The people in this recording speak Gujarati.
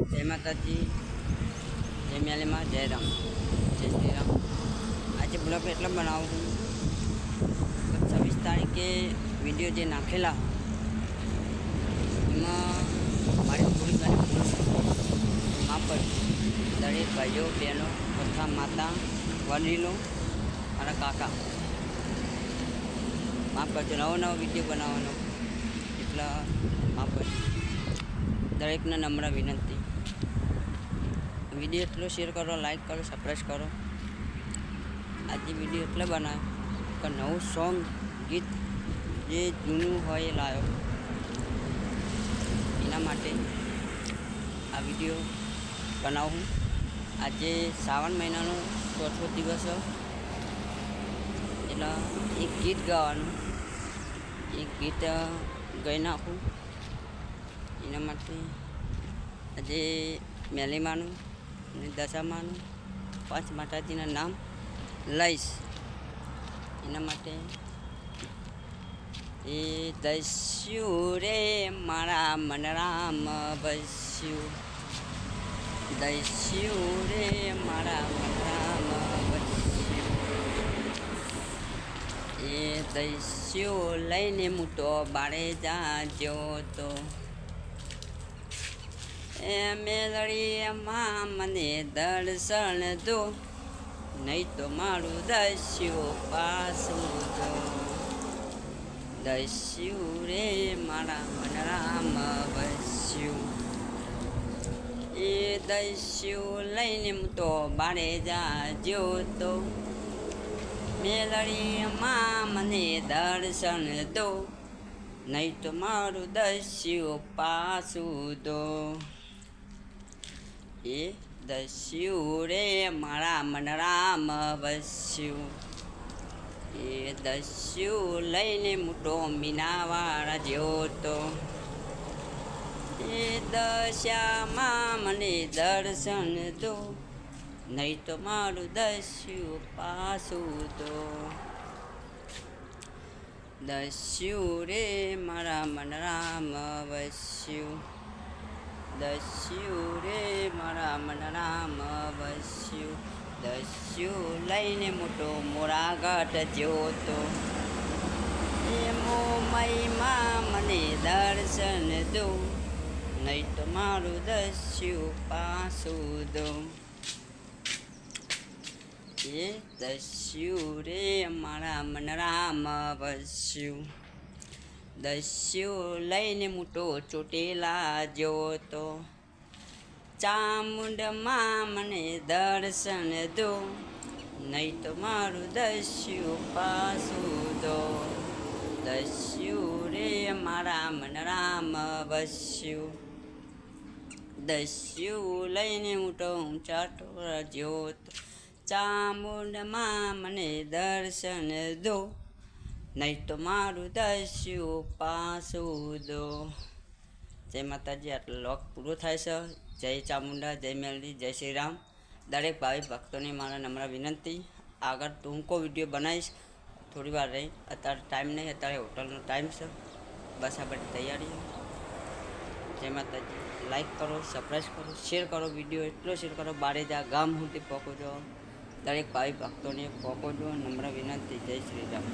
જય માતાજી, જય મેલીમાં, જય રામ, જય શ્રી રામ। આજે બ્લોગ એટલે બનાવું 26 તારીખે વિડીયો જે નાખેલા એમાં મારી થોડી ઘણી ભૂલ માફ દરેક ભાઈઓ બહેનો તથા માતા વડીલો અને કાકા માફ કરજો। નવો વિડીયો બનાવવાનો એટલે માફ કરજો। દરેકને નમ્ર વિનંતી। વિડીયો એટલો શેર કરો, લાઈક કરો, સબસ્ક્રાઈબ કરો। આજે વિડીયો એટલે બનાવ્યો કે નવું સોંગ ગીત જે જૂનું હોય એ લાવ્યો, એના માટે આ વિડીયો બનાવું। આજે શ્રાવણ મહિનાનો ચોથો દિવસ એટલે એક ગીત ગાવાનું, એક ગીત ગાઈ નાખું। એના માટે આજે મેલીમાનું અને દશામાનું 5 માતાજીના નામ લઈશ। એના માટે એ દસ્યું રે મારા મન રામ બસ્યું, દસ્યું રે મારા મન રામ બસ્યું। એ દસ્યું લઈને હું તો બાળે જાજો તો, એ મેલડીમાં મને દર્શન દો, નહીં તો મારું દસ્યું પાછું દો। દસ્યું રે મારા મન રામ બસ્યું, એ દસ્યું લઈને હું તો બાળે જાજો તો, મેલડીમાં મને દર્શન દો, નહીં તો મારું દસ્યું પાછું દો। એ દસ્યું રે મારા મન રામ બસ્યું, એ દસ્યું લઈને મોટો મીનાવાળા જેવો તો, એ દશામાં મને દર્શન દો, નહીં તો મારું દસ્યું પાછું દો। દસ્યું રે મારા મન રામ બસ્યું, દસ્યું રે મારા મન રામ બસ્યું, દસ્યું લઈને મોટો મોરાગઢ જેવો તો, એ મોમયમાં મને દર્શન દો, નહીં તો મારું દસ્યું પાછું દો। એ દસ્યું રે મારા મન રામ બસ્યું, દસ્યું લઈને મોટો ચોટેલા જેવો તો, ચામુંડમાં મને દર્શન દો, નહીં તો મારું દસ્યું પાછું દો। દસ્યું રે મારા મન રામ બસ્યું, દસ્યું લઈને મોટો ઊંચા ટોળા જેવો તો, ચામુંડમાં મને દર્શન દો, નહીં તો મારું દસ્યું પાછું દો। જય માતાજી। આટલો લોક પૂરો થાય છે। જય ચામુંડા, જય મેલડી, જય શ્રી રામ। દરેક ભાવિ ભક્તોને મારા નમ્ર વિનંતી। આગળ ટૂંકો વિડીયો બનાવીશ થોડી વાર રહી, અત્યારે ટાઈમ નહીં, અત્યારે હોટલનો ટાઈમ છે, બસ આ બધી તૈયારી। જય માતાજી। લાઈક કરો, સબસ્ક્રાઈબ કરો, શેર કરો, વિડીયો એટલો શેર કરો બારે જા ગામ સુધી પહોંચો। દરેક ભાવિ ભક્તોને પહોંચો, નમ્ર વિનંતી। જય શ્રી રામ।